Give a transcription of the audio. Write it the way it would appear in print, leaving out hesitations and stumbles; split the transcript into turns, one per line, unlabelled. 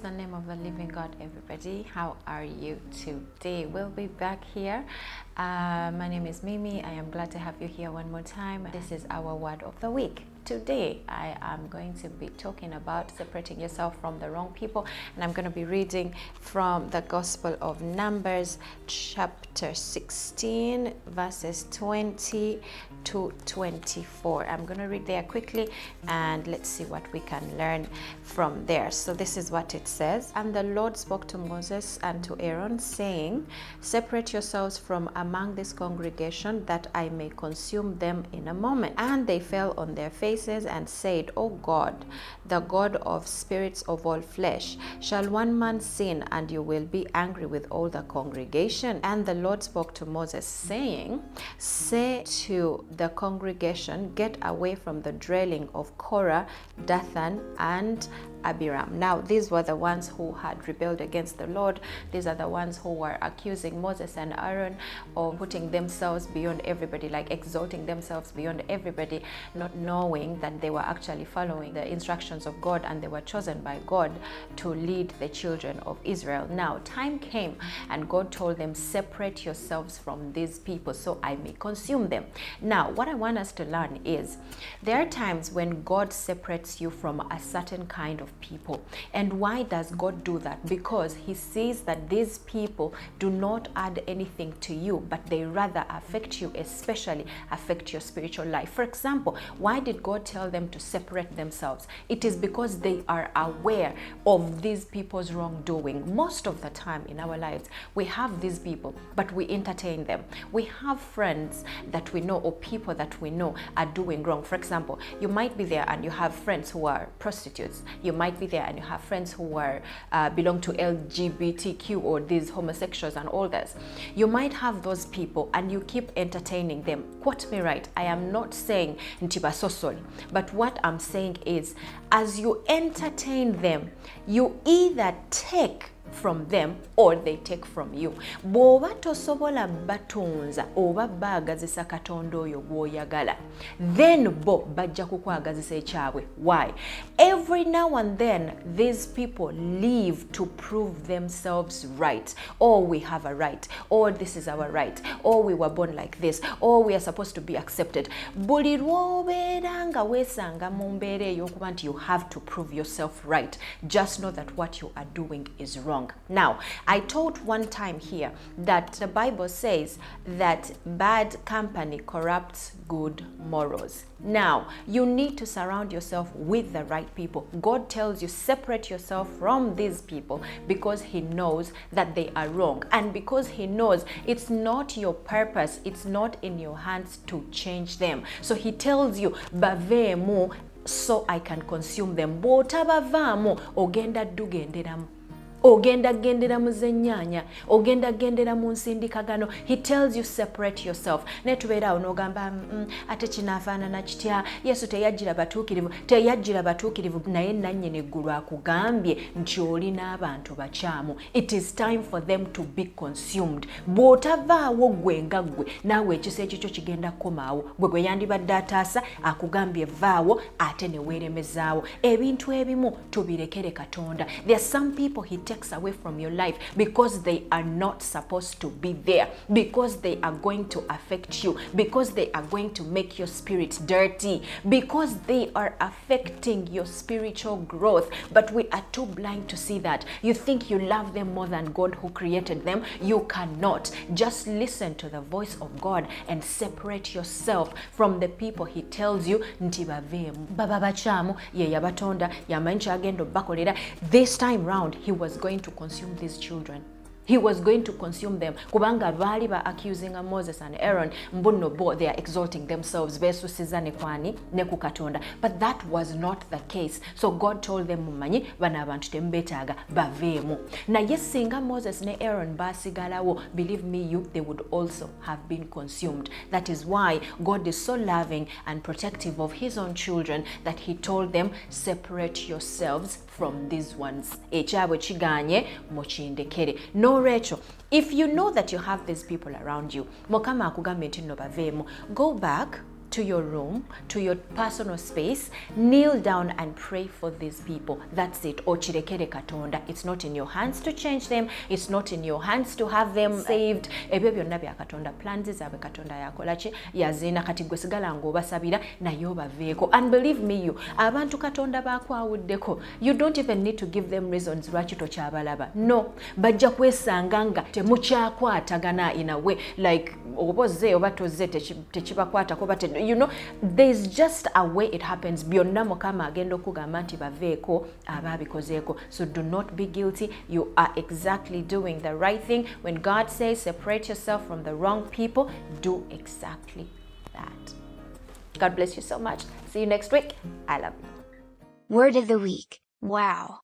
the name of the living God, everybody. How are you today? We'll be back here. My name is Mimi. I am glad to have you here one more time. This is our word of the week. Today, I am going to be talking about separating yourself from the wrong people, and I'm going to be reading from the Gospel of Numbers, chapter 16, verses 20 to 24. I'm going to read there quickly, and let's see what we can learn from there. So this is what it says. And the Lord spoke to Moses and to Aaron, saying, "Separate yourselves from among this congregation, that I may consume them in a moment." And they fell on their faces and said, "O God, the God of spirits of all flesh, shall one man sin, and you will be angry with all the congregation?" And the Lord spoke to Moses, saying, "Say to the congregation, get away from the dwelling of Korah, Dathan, and Abiram." Now, these were the ones who had rebelled against the Lord. These are the ones who were accusing Moses and Aaron of putting themselves beyond everybody, like exalting themselves beyond everybody, not knowing that they were actually following the instructions of God, and they were chosen by God to lead the children of Israel. Now, time came and God told them, "Separate yourselves from these people so I may consume them." Now, what I want us to learn is there are times when God separates you from a certain kind of people. And why does God do that? Because he sees that these people do not add anything to you, but they rather affect you, especially affect your spiritual life. For example, why did God tell them to separate themselves? It is because they are aware of these people's wrongdoing. Most of the time in our lives, we have these people, but we entertain them. We have friends that we know, or people that we know are doing wrong. For example, you might be there and you have friends who are prostitutes. You might be there and you have friends who are belong to LGBTQ, or these homosexuals and all this. You might have those people and you keep entertaining them. Quote me right, I am not saying ntiba sosoli, but what I'm saying is, as you entertain them, you either take from them or they take from you. Bw'oba tosobola batunza oba baagazisa katonda oyo gw'oyagala, then bo bajja kukwagazisa ekyabwe. Why? Every now and then these people live to prove themselves right. Or we have a right, or this is our right, or we were born like this, or we are supposed to be accepted. Buli lw'obeera nga weesanga mu mbeera ey'okuba nti you have to prove yourself right, just know that what you are doing is wrong. Now, I taught one time here that the Bible says that bad company corrupts good morals. Now, you need to surround yourself with the right people. God tells you, separate yourself from these people because he knows that they are wrong, and because he knows it's not your purpose, it's not in your hands to change them. So he tells you, baveemu so I can consume them. Bw'otabavaamu ogenda dugenderamu, ogenda gendera mu zennyanya, ogenda gendera mu nsindikagano. He tells you, separate yourself. Ne tubeera awo n'ogamba ate kinaafaanana kitya, Yesu teyajjira batuukirivu, naye nannyini eggulu akugambye nti oli n'abantu bakyamu. It is time for them to be consumed. Bw'otavaawo gwe nga ggwe, naawe ekisa ekikyo kigenda kukomaawo. Gwe yandibadde ataasa akugambye vaawo, ate ne weeremezaawo. Ebintu ebimu tubirekere Katonda. There are some people he takes away from your life because they are not supposed to be there, because they are going to affect you, because they are going to make your spirit dirty, because they are affecting your spiritual growth. But we are too blind to see that. You think you love them more than God who created them. You cannot. Just listen to the voice of God and separate yourself from the people he tells you nti baveemu, baba bakyamu, ye yabatonda, yamanyi kyagenda obbakolera. This time round, he was going to consume these children. He was going to consume them. Kubanga baali ba accusing Moses and Aaron, mbuno bo, they are exalting themselves, besusiza ne kwani ne ku Katonda. But that was not the case. So God told them, mumanyi bano abantu tembetaaga baveemu. Naye singa Moses ne Aaron basigalawo, believe me you, they would also have been consumed. That is why God is so loving and protective of his own children that he told them, separate yourselves from these ones. Ekyabwe kiganye mukindekere. No, Rachel, if you know that you have these people around you, Mukama akugambye nti no baveemu, go back to your room, to your personal space, kneel down and pray for these people. That's it. Ochirekere Katonda. It's not in your hands to change them. It's not in your hands to have them saved. Ebyo byonna bya Katonda. Plans zaabwe Katonda yakola ki yazina kati gwe sigala ng'obasabira naye obaveeko. And believe me, you abantu Katonda bakwawuddeko. You don't even need to give them reasons lwaki tokyabalaba. No, bajja kwesanga nga temukyakwatagana in a way like oboze oba toze tekibakwatako but you know there's just a way it happens. Byonna Mukama agenda okugamba nti baveeko ababikozeeko. So do not be guilty. You are exactly doing the right thing. When God says separate yourself from the wrong people, do exactly that. God bless you so much. See you next week. I love you.
Word of the week. Wow.